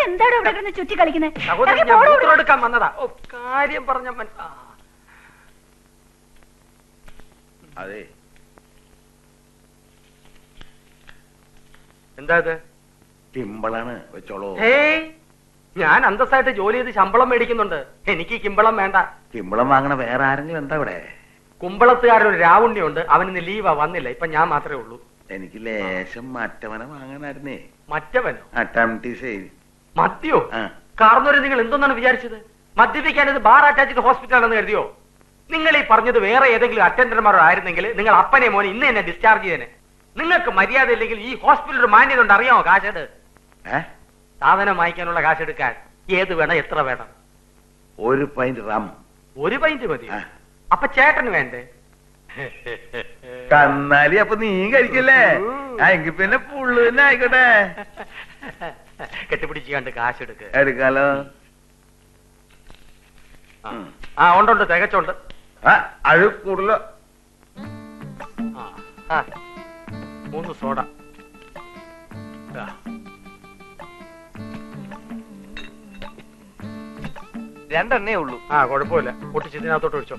എന്താണ് ഇവിടെ കിടന്ന് ചുറ്റി കളിക്കുന്നത്? എടുക്കാൻ വന്നതാ. കാര്യം പറഞ്ഞ അതെ, എന്താ ഇത്? കിമ്പളാണ്, വെച്ചോളൂ. ഞാൻ അന്തസ്സായിട്ട് ജോലി ചെയ്ത് ശമ്പളം മേടിക്കുന്നുണ്ട്. എനിക്ക് കിമ്പളം വേണ്ട. കിമ്പളം വാങ്ങണ വേറെ ആരെങ്കിലും എന്താ ഇവിടെ? കുമ്പളത്തുകാരൊരു രാവുണ്ണിയുണ്ട്, അവനിന്ന് ലീവാ, വന്നില്ല. ഇപ്പൊ ഞാൻ മാത്രമേ ഉള്ളൂ. എനിക്ക് ലേശം മറ്റവനെ വാങ്ങാനായിരുന്നേ. മറ്റവനോ? മദ്യോ? കാർന്നവരെ നിങ്ങൾ എന്തൊന്നാണ് വിചാരിച്ചത്? മദ്യപിക്കാൻ ഇത് ബാർ അറ്റാച്ച്ഡ് ഹോസ്പിറ്റൽ ആണെന്ന് കരുതിയോ? നിങ്ങൾ ഈ പറഞ്ഞത് വേറെ ഏതെങ്കിലും അറ്റൻഡർമാരോ ആയിരുന്നെങ്കിൽ നിങ്ങൾ അപ്പനെ മോനെ ഇന്ന് എന്നെ ഡിസ്ചാർജ് ചെയ്തേനെ. നിങ്ങൾക്ക് മര്യാദ ഇല്ലെങ്കിൽ ഈ ഹോസ്പിറ്റൽ ഒരു മാന്യത ഉണ്ട്, അറിയാമോ? കാശെട്. സാധനം വാങ്ങിക്കാനുള്ള കാശെടുക്കാൻ ഏത് വേണം, എത്ര വേണം? 1 പൈന്റ് റം. 1 പൈന്റ് മതി. അപ്പൊ ചേട്ടന് വേണ്ടേ? കന്നാലി അപ്പൊ നീ കഴിക്കല്ലേ? എങ്കിൽ പിന്നെ പുള്ളു തന്നെ ആയിക്കോട്ടെ. കെട്ടിപ്പിടിച്ച് കണ്ട് കാശെടുക്ക. എടുക്കാലോ. ഉണ്ടുണ്ട്, തികച്ചുണ്ട്. അഴു കൂടുതലോ? 3 സോഡ. രണ്ടെണ്ണേ ഉള്ളൂ. കുഴപ്പമില്ല, പൊട്ടിച്ചതിനകത്തോട്ട് ഒഴിച്ചോ.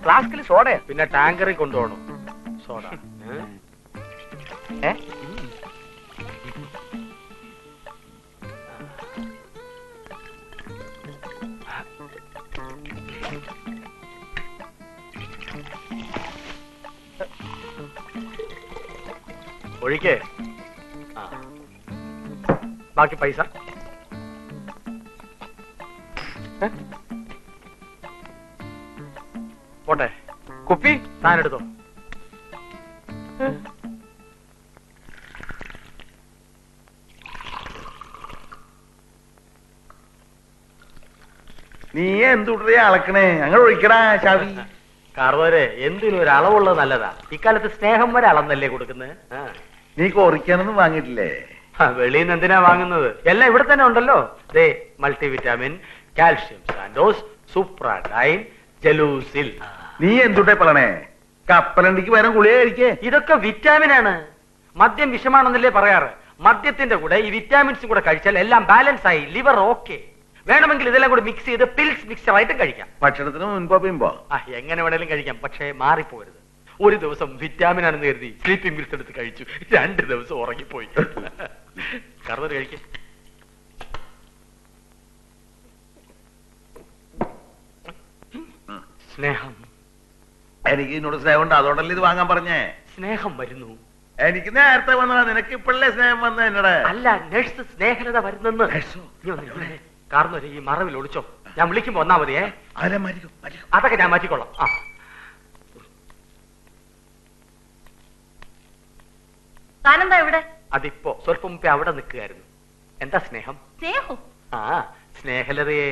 ഫ്ലാസ്കിൽ സോഡയാ? പിന്നെ ടാങ്കറിൽ കൊണ്ടുപോകണം സോഡ. ഒഴിക്കേ. ബാക്കി പൈസ പോട്ടെ. കുപ്പി താനെടുത്തോ. നീ എന്തുടേ അളക്കണേ? അങ്ങനെ ഒഴിക്കടാ ചാവി. കാർന്നവരെ, എന്തിനും ഒരു അളവുള്ളത് നല്ലതാ. ഇക്കാലത്ത് സ്നേഹം വരെ അളന്നല്ലേ കൊടുക്കുന്നത്. നീ കൊറിക്കാനൊന്നും വാങ്ങിയിട്ടില്ലേ? വെളിയിൽ നിന്ന് എന്തിനാ വാങ്ങുന്നത്? എല്ലാം ഇവിടെ തന്നെ ഉണ്ടല്ലോ. Multivitamin, calcium Sandoz, Supradyn, Gelusil. നീ എന്തുട്ടേ പറയണേ? കപ്പലണ്ടിക്ക് പകരം ഗുളിക കഴിക്കേ. ഇതൊക്കെ വിറ്റാമിൻ ആണ്. മദ്യം വിഷമാണെന്നല്ലേ പറയാറ്. മദ്യത്തിന്റെ കൂടെ ഈ വിറ്റാമിൻസും കൂടെ കഴിച്ചാൽ എല്ലാം ബാലൻസ് ആയി, ലിവർ ഓക്കെ. വേണമെങ്കിൽ ഇതെല്ലാം കൂടി മിക്സ് ചെയ്ത് പിൽസ് മിക്സറായിട്ടും കഴിക്കാം. ഭക്ഷണത്തിന് മുൻപോ പിമ്പോ എങ്ങനെ വേണേലും കഴിക്കാം, പക്ഷേ മാറിപ്പോരുത്. ഒരു ദിവസം വിറ്റാമിൻ ആണെന്ന് കരുതി സ്ലീപ്പിംഗ് പിൽസ് എടുത്ത് കഴിച്ചു, 2 ദിവസം ഉറങ്ങിപ്പോയി. കറുതൽ കഴിക്കും. സ്നേഹം. എനിക്ക് ഇതിനോട് സ്നേഹം ഉണ്ട്, അതുകൊണ്ടല്ലേ ഇത് വാങ്ങാൻ പറഞ്ഞേ. സ്നേഹം വരുന്നു. എനിക്ക് നേരത്തെ വന്നതാ, നിനക്ക് ഇപ്പോഴല്ലേ സ്നേഹം വന്ന എന്നോട്? അല്ല, നഴ്സ് സ്നേഹലത വരുന്നെന്ന്. കാരണം ഈ മറവിൽ ഒളിച്ചോ, ഞാൻ വിളിക്കുമ്പോ വന്നാ മതിയേ. അതൊക്കെ ഞാൻ മാറ്റിക്കൊള്ളാം. താനെന്താ ഇവിടെ? അതിപ്പോ സ്വല്പം മുമ്പേ അവിടെ നിൽക്കുകയായിരുന്നു. എന്താ സ്നേഹം? സ്നേഹം? സ്നേഹലതയെ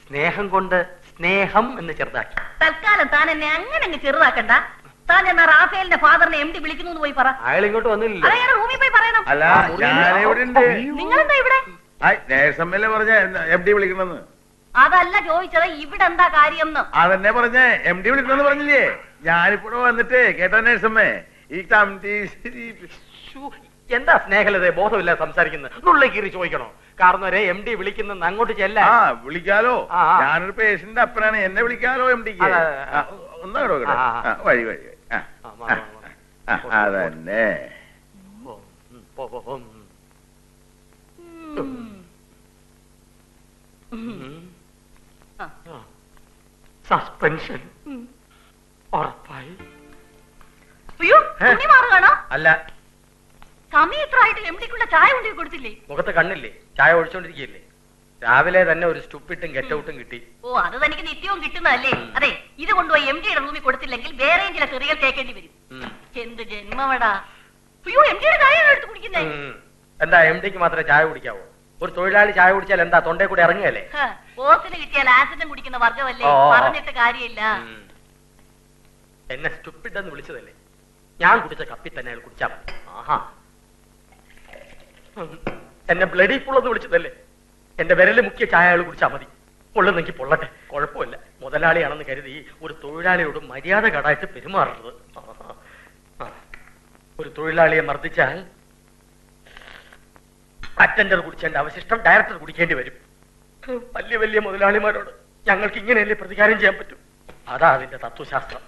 സ്നേഹം കൊണ്ട് സ്നേഹം എന്ന് ചെറുതാക്കി. തൽക്കാലം താൻ എന്നെ അങ്ങനെ അങ്ങ് ചെറുതാക്കണ്ട. താൻ എന്നാ റാഫേലിന്റെ ഫാദറിനെ MD വിളിക്കുന്നു പോയി പറ. അയാൾ ഇങ്ങോട്ട് വന്നില്ല. റൂമിൽ പോയി പറയണം. അല്ല, ഞാനിവിടെ ഉണ്ട്. നിങ്ങളെന്താ ഇവിടെ? നേഴ്സമ്മല്ലേ പറഞ്ഞ MD വിളിക്കണമെന്ന്. അതല്ല ചോദിച്ചത്, ഇവിടെ എന്താ കാര്യം? അതെന്നെ പറഞ്ഞ MD വിളിക്കണമെന്ന് പറഞ്ഞില്ലേ? ഞാനിപ്പോഴും വന്നിട്ട് കേട്ടോ നേഴ്സമ്മേ, ഈ എന്താ സ്നേഹലതയെ ബോധമില്ല സംസാരിക്കുന്നത്? ഉള്ളിൽ കീറി ചോദിക്കണോ? കാരണം MD വിളിക്കുന്ന അങ്ങോട്ട് ചെല്ലാ. വിളിക്കാലോ, ഞാനൊരു പേഷ്യന്റ് അപ്പനാണ്, എന്നെ വിളിക്കാലോ MDക്ക്. ഒന്നാ വഴി വഴി. അതന്നെ. സസ്പെൻഷൻ ഉറപ്പായി. അല്ല, സമയം എത്ര ആയിട്ട് MDക്കുള്ള ചായ കൊണ്ടു കൊടുത്തില്ലേ? മുഖത്ത് കണ്ണില്ലേ? ചായ ഒഴിച്ചോണ്ടിരിക്കുകയല്ലേ? രാവിലെ തന്നെ ഒരു സ്റ്റുപ്പിട്ടും ഗെറ്റൗട്ടും കിട്ടി. അത് തനിക്ക് നിത്യവും കിട്ടുന്നതല്ലേ? അതെ, ഇത് കൊണ്ടുപോയി MDയുടെ റൂമിൽ കൊടുത്തില്ലെങ്കിൽ വേറെ ചില ചെറിയ കേൾക്കേണ്ടി വരും. എന്ത് ജന്മവടാ. MDയുടെ ചായ എടുത്ത് കുടിക്കുന്നേ. എന്താ MDക്ക് മാത്രമേ ചായ കുടിക്കാവോ? ഒരു തൊഴിലാളി ചായ കുടിച്ചാൽ എന്താ തൊണ്ടേ കൂടെ ഇറങ്ങിയല്ലേ? ഓസിന് കിട്ടിയാൽ ആസിഡും കുടിക്കുന്ന വർഗമല്ലേ, പറഞ്ഞിട്ട് കാര്യമില്ല. എന്നെ സ്റ്റുപ്പിഡെന്ന് വിളിച്ചതല്ലേ? ഞാൻ കുടിച്ച കപ്പി തന്നെ അയാൾ കുടിച്ചാ മതി. എന്നെ ബ്ലഡി ഫുള്ളെന്ന് വിളിച്ചതല്ലേ? എന്റെ വിരല് മുക്കിയ ചായ അയാൾ കുടിച്ചാൽ മതി. പൊള്ളുന്നെങ്കിൽ പൊള്ളട്ടെ, കുഴപ്പമില്ല. മുതലാളിയാണെന്ന് കരുതി ഒരു തൊഴിലാളിയോട് മര്യാദ കടായിട്ട് പെരുമാറുന്നത്. ഒരു തൊഴിലാളിയെ മർദ്ദിച്ചാൽ അറ്റൻഡർ കുടിച്ചതിന്റെ അവശിഷ്ടം ഡയറക്ടർ കുടിക്കേണ്ടി വരും. വലിയ വലിയ മുതലാളിമാരോട് ഞങ്ങൾക്ക് ഇങ്ങനെയല്ലേ പ്രതികാരം ചെയ്യാൻ പറ്റും. അതാ അതിന്റെ തത്വശാസ്ത്രം.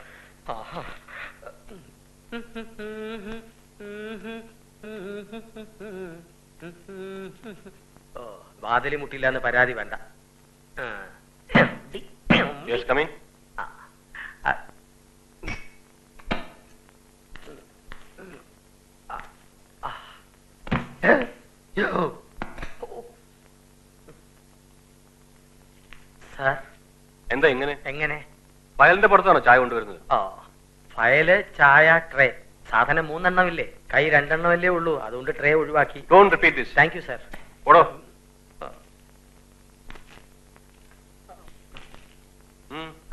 വാതിലി മുട്ടില്ല എന്ന് പരാതി വേണ്ട. എന്താ ഇങ്ങനെ? എങ്ങനെ? ഫയലിന്റെ പുറത്താണോ ചായ കൊണ്ടുവരുന്നത്? ഫയല്, ചായ, ട്രേ. സാധനം 3 എണ്ണമില്ലേ, കൈ 2 എണ്ണമല്ലേ ഉള്ളൂ, അതുകൊണ്ട് ട്രേ ഒഴിവാക്കി. Don't repeat this. Thank you sir. ഓടോ.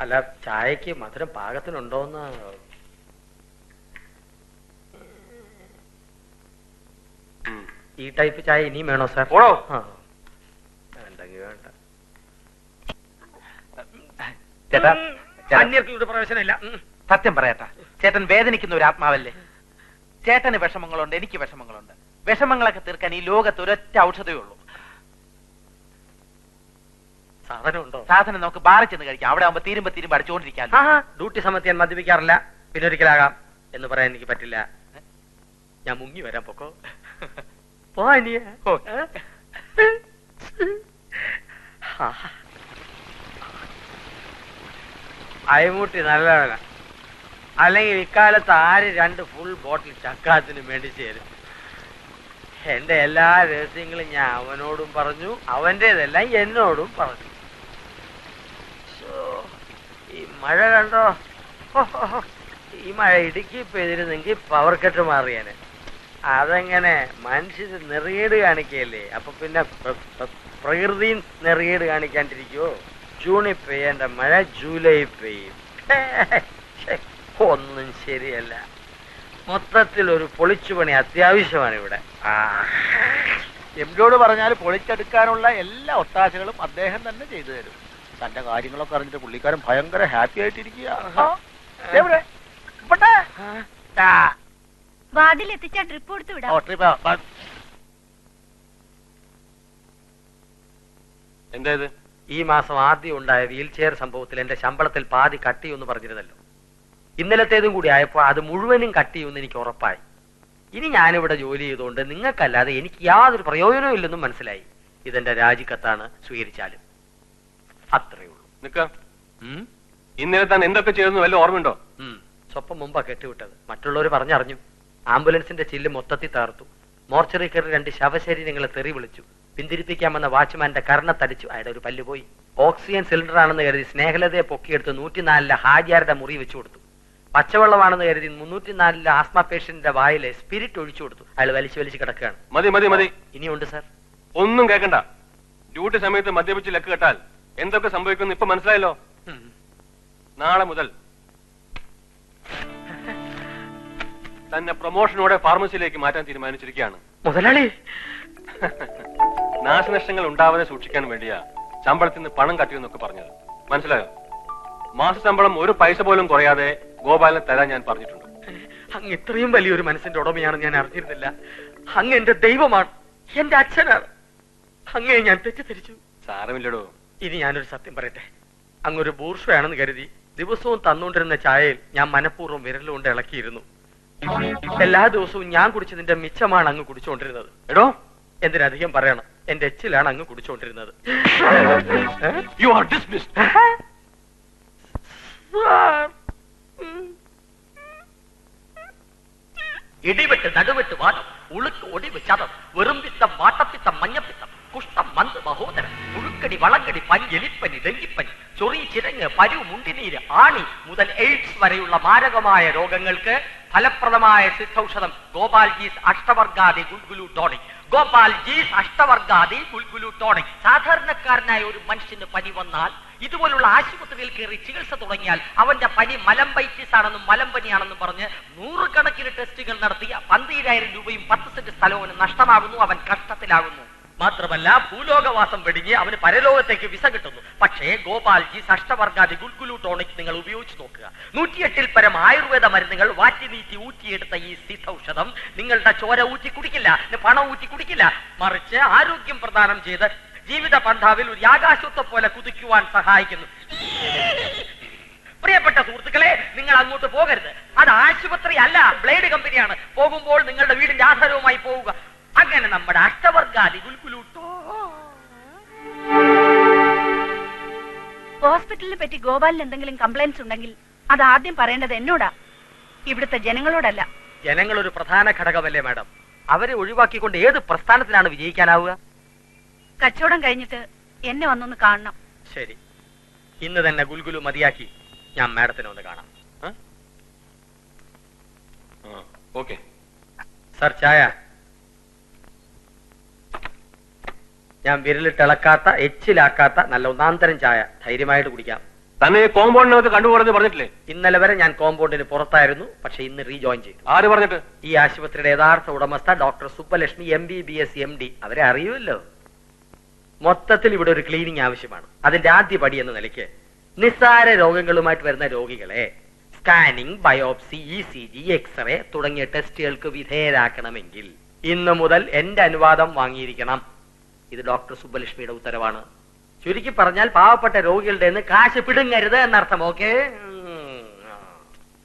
അല്ല, ചായക്ക് മധുരം പാകത്തിനുണ്ടോന്ന്. ഈ ടൈപ്പ് ചായ ഇനിയും വേണോ സാർ? ഓടോ. വേണ്ടെങ്കിൽ വേണ്ട. ചേട്ടാ, അന്യർക്കുള്ള പ്രവേശനമില്ല. സത്യം പറയട്ടാ, ചേട്ടൻ വേദനിക്കുന്ന ഒരു ആത്മാവല്ലേ? ചേട്ടന് വിഷമങ്ങളുണ്ട്, എനിക്ക് വിഷമങ്ങളുണ്ട്. വിഷമങ്ങളൊക്കെ തീർക്കാൻ ഈ ലോകത്ത് ഒരൊറ്റ ഔഷധമേ ഉള്ളൂ. സാധനം ഉണ്ടോ? സാധനം നമുക്ക് ബാറിൽ ചെന്ന് കഴിക്കാം. അവിടെ ആവുമ്പോ തീരുമ്പോ അടിച്ചുകൊണ്ടിരിക്കാൻ. ഡ്യൂട്ടി സമയത്ത് ഞാൻ മദ്യപിക്കാറില്ല. പിന്നൊരിക്കലാകാം എന്ന് പറയാൻ എനിക്ക് പറ്റില്ല. ഞാൻ മുങ്ങി വരാൻ പൊക്കോ. അയമുട്ടി നല്ലവന. അല്ലെങ്കിൽ ഇക്കാലത്ത് ആര് 2 ഫുൾ ബോട്ടിൽ ചക്കാത്തിനും വേണ്ടി ചേരും? എന്റെ എല്ലാ രഹസ്യങ്ങളും ഞാൻ അവനോടും പറഞ്ഞു, അവന്റേതെല്ലാം എന്നോടും പറഞ്ഞു. ഈ മഴ കണ്ടോ? ഈ മഴ ഇടുക്കി പെയ്തിരുന്നെങ്കിൽ പവർ കട്ട് മാറിയാന്. അതെങ്ങനെ മനുഷ്യര് നെറിയേട് കാണിക്കല്ലേ? അപ്പൊ പിന്നെ പ്രകൃതി നെറിയേട് കാണിക്കാണ്ടിരിക്കുവോ? ജൂണിൽ പെയ്യേണ്ട മഴ ജൂലൈ പെയ്യും. ഒന്നും ശരിയല്ല. മൊത്തത്തിൽ ഒരു പൊളിച്ചുപണി അത്യാവശ്യമാണ് ഇവിടെ. എംഡിയോട് പറഞ്ഞാൽ പൊളിച്ചെടുക്കാനുള്ള എല്ലാ ഒത്താശകളും അദ്ദേഹം തന്നെ ചെയ്തു തരും. തന്റെ കാര്യങ്ങളൊക്കെ അറിഞ്ഞിട്ട് പുള്ളിക്കാരൻ ഭയങ്കര ഹാപ്പി ആയിട്ടിരിക്കുക. വാതിലെത്തിച്ചാ ട്രിപ്പ് കൊടുത്തു വിടാം. എന്താ ഇത്? ഈ മാസം ആദ്യം ഉണ്ടായ വീൽ ചെയർ സംഭവത്തിൽ എന്റെ ശമ്പളത്തിൽ പാതി കട്ട് ചെയ്യുമെന്ന് പറഞ്ഞിരുന്നല്ലോ. ഇന്നലത്തേതും കൂടി ആയപ്പോ അത് മുഴുവനും കട്ട് ചെയ്യുമെന്ന് എനിക്ക് ഉറപ്പായി. ഇനി ഞാനിവിടെ ജോലി ചെയ്തുകൊണ്ട് നിങ്ങൾക്കല്ലാതെ എനിക്ക് യാതൊരു പ്രയോജനവും ഇല്ലെന്നും മനസ്സിലായി. ഇതെന്റെ രാജിക്കത്താണ്, സ്വീകരിച്ചാലും. അത്രേ ഉള്ളൂ. നിക്ക, ഇന്നലെ താൻ എന്തൊക്കെ ചെയ്തെന്ന് വല്ല ഓർമ്മയുണ്ടോ? സ്വപ്പം മുമ്പാ കെട്ടിവിട്ടത്. മറ്റുള്ളവർ പറഞ്ഞറിഞ്ഞു. ആംബുലൻസിന്റെ ചില്ല് മൊത്തത്തിൽ തകർത്തു. മോർച്ചറി കയറി 2 ശവശരീരങ്ങളെ തെറി വിളിച്ചു. പിന്തിരിപ്പിക്കാമെന്ന വാച്ച്മാന്റെ കർണത്തടിച്ചു. അയാളുടെ ഒരു പല്ല് പോയി. ഓക്സിജൻ സിലിണ്ടർ ആണെന്ന് കരുതി സ്നേഹലതയെ പൊക്കിയെടുത്ത് 104 ഹാജിയാരുടെ മുറി വെച്ചു കൊടുത്തു. പച്ചവെള്ളമാണെന്ന് കരുതി 304 ആസ്മ പേഷ്യന്റിന്റെ വായിലെ സ്പിരിറ്റ് ഒഴിച്ചു കൊടുത്തു. അയാൾ വലിച്ചു കിടക്കുകയാണ്. മതി മതി മതി. ഇനിയുണ്ട് സാർ. ഒന്നും കേൾക്കണ്ട. ഡ്യൂട്ടി സമയത്ത് മദ്യപിച്ച് ലക്ക് കെട്ടാൽ എന്തൊക്കെ സംഭവിക്കുന്നു ഇപ്പൊ മനസ്സിലായല്ലോ. നാളെ മുതൽ തന്നെ പ്രൊമോഷനോടെ ഫാർമസിയിലേക്ക് മാറ്റാൻ തീരുമാനിച്ചിരിക്കുകയാണ്. മുതലാളി, നാശനഷ്ടങ്ങൾ ഉണ്ടാവാതെ സൂക്ഷിക്കാൻ വേണ്ടിയാ ശമ്പളത്തിൽ നിന്ന് പണം കട്ടിയെന്നൊക്കെ പറഞ്ഞത്. മനസ്സിലായോ? മാസ ശമ്പളം 1 പൈസ പോലും കുറയാതെ ഗോപാലിനെ തരാൻ ഞാൻ പറഞ്ഞിട്ടുണ്ട്. അങ്ങ് ഇത്രയും വലിയൊരു മനസ്സിന്റെ ഉടമയാണെന്ന് ഞാൻ അറിഞ്ഞിരുന്നില്ല. അങ്ങ് എന്റെ ദൈവമാണ്, എന്റെ അച്ഛനാണ്. അങ്ങയെ ഞാൻ തെറ്റിദ്ധരിച്ചു. സാരമില്ലടോ. ഇനി ഞാനൊരു സത്യം പറയട്ടെ. അങ്ങൊരു ബൂർഷയാണെന്ന് കരുതി ദിവസവും തന്നുകൊണ്ടിരുന്ന ചായയിൽ ഞാൻ മനഃപൂർവ്വം വിരലുകൊണ്ട് ഇളക്കിയിരുന്നു. എല്ലാ ദിവസവും ഞാൻ കുടിച്ചതിന്റെ മിച്ചമാണ് അങ്ങ് കുടിച്ചുകൊണ്ടിരുന്നത്. എടോ, എന്തിനധികം പറയണം, എന്റെ എച്ചിലാണ് അങ്ങ് കുടിച്ചുകൊണ്ടിരുന്നത്. You are dismissed. ഇടിവെട്ട്, നടുവെട്ട്, വാദം, ഉളുക്ക്, ഒടിവ്, ചതം, വെറുംപിത്തം, വാട്ടപ്പിത്തം, മഞ്ഞപ്പിത്തം, കുഷ്ഠം, മന്ത്, മഹോദരം, പുഴുക്കടി, വളങ്കടി, പനി, എലിപ്പനി, ഡെങ്കിപ്പനി, ചൊറി, ചിരങ്ങ്, പരു, മുണ്ടിനീര്, ആണി മുതൽ എയ്ഡ്സ് വരെയുള്ള മാരകമായ രോഗങ്ങൾക്ക് ഫലപ്രദമായ സിദ്ധൌഷധം ഗോപാൽജീസ് അഷ്ടവർഗാദി ഗുൽഗുലു ടോണിക്. ഗോപാൽജീസ് അഷ്ടവർഗാദി ഗുൽഗുലു ടോണിക്. സാധാരണക്കാരനായ ഒരു മനുഷ്യന് പനി വന്നാൽ ഇതുപോലുള്ള ആശുപത്രിയിൽ കയറി ചികിത്സ തുടങ്ങിയാൽ അവന്റെ പനി മലമ്പൈറ്റിസ് ആണെന്നും മലമ്പനിയാണെന്നും പറഞ്ഞ് 100 കണക്കിന് ടെസ്റ്റുകൾ നടത്തിയ 12,000 രൂപയും 10 സെന്റ് സ്ഥലവും നഷ്ടമാകുന്നു. അവൻ കഷ്ടത്തിലാകുന്നു. മാത്രമല്ല ഭൂലോകവാസം വെടിഞ്ഞ് അവന് പരലോകത്തേക്ക് വിസ കിട്ടുന്നു. പക്ഷേ ഗോപാൽജി സഷ്ടവർഗാദി ഗുൽഗുലു ടോണിക് നിങ്ങൾ ഉപയോഗിച്ച് നോക്കുക. 108ൽ പരം ആയുർവേദ മരുന്നുകൾ വാറ്റി നീറ്റി ഊറ്റിയെടുത്ത ഈ സിദ്ധൌഷധം നിങ്ങളുടെ ചോര ഊറ്റി കുടിക്കില്ല, പണം ഊറ്റി കുടിക്കില്ല, മറിച്ച് ആരോഗ്യം പ്രദാനം ചെയ്ത് ജീവിത പന്ഥാവിൽ ഒരു യാകാശത്തെ പോലെ കുതിക്കുവാൻ സഹായിക്കുന്നു. പ്രിയപ്പെട്ട സുഹൃത്തുക്കളെ, നിങ്ങൾ അങ്ങോട്ട് പോകരുത്. അത് ആശുപത്രി അല്ല, ബ്ലേഡ് കമ്പനിയാണ്. പോകുമ്പോൾ നിങ്ങളുടെ വീടിന്റെ ആധാരവുമായി പോവുക. അങ്ങനെ നമ്മുടെ അഷ്ടവർഗാദി ഗുൽഗുലൂട്ടോ. ഹോസ്പിറ്റലിനെ പറ്റി ഗോപാലിന് എന്തെങ്കിലും കംപ്ലൈന്റ്സ് ഉണ്ടെങ്കിൽ അത് ആദ്യം പറയേണ്ടത് എന്നോടാ, ഇവിടുത്തെ ജനങ്ങളോടല്ല. ജനങ്ങൾ ഒരു പ്രധാന ഘടകമല്ലേ മാഡം? അവരെ ഒഴിവാക്കിക്കൊണ്ട് ഏത് പ്രസ്ഥാനത്തിലാണ് വിജയിക്കാനാവുക? കച്ചവടം കഴിഞ്ഞിട്ട് എന്നെ വന്നൊന്ന് കാണണം. ശരി, ഇന്ന് തന്നെ ഗുൽഗുലു മതിയാക്കി ഞാൻ മാഡത്തിനെ ഒന്ന് കാണാം. ഓക്കെ സർ, ചായ. ഞാൻ വിരലിട്ടിളക്കാത്ത എച്ചിലാക്കാത്ത നല്ല ഒന്നാന്തരം ചായ, ധൈര്യമായിട്ട് കുടിക്കാം. തന്നെ കോമ്പൗണ്ടിനകത്ത് കണ്ടുപോകുന്നത് പറഞ്ഞിട്ടില്ലേ? ഇന്നലെ വരെ ഞാൻ കോമ്പൗണ്ടിന് പുറത്തായിരുന്നു, പക്ഷെ ഇന്ന് റീജോയിൻ ചെയ്തു. ആര് പറഞ്ഞിട്ട്? ഈ ആശുപത്രിയുടെ യഥാർത്ഥ ഉടമസ്ഥ ഡോക്ടർ സുബ്ബലക്ഷ്മി MBBS MD. അവരെ അറിയുമല്ലോ. മൊത്തത്തിൽ ഇവിടെ ഒരു ക്ലീനിങ് ആവശ്യമാണ്. അതിന്റെ ആദ്യ പടി എന്ന നിലയ്ക്ക് നിസ്സാര രോഗങ്ങളുമായിട്ട് വരുന്ന രോഗികളെ സ്കാനിംഗ്, ബയോപ്സി, ECG, എക്സ്റേ തുടങ്ങിയ ടെസ്റ്റുകൾക്ക് വിധേയരാക്കണമെങ്കിൽ ഇന്നു മുതൽ എന്റെ അനുവാദം വാങ്ങിയിരിക്കണം. ഇത് ഡോക്ടർ സുബ്ബലക്ഷ്മിയുടെ ഉത്തരവാണ്. ചുരുക്കി പറഞ്ഞാൽ പാവപ്പെട്ട രോഗികളുടെ കാശ് പിടുങ്ങരുത് എന്നർത്ഥം. ഓക്കെ?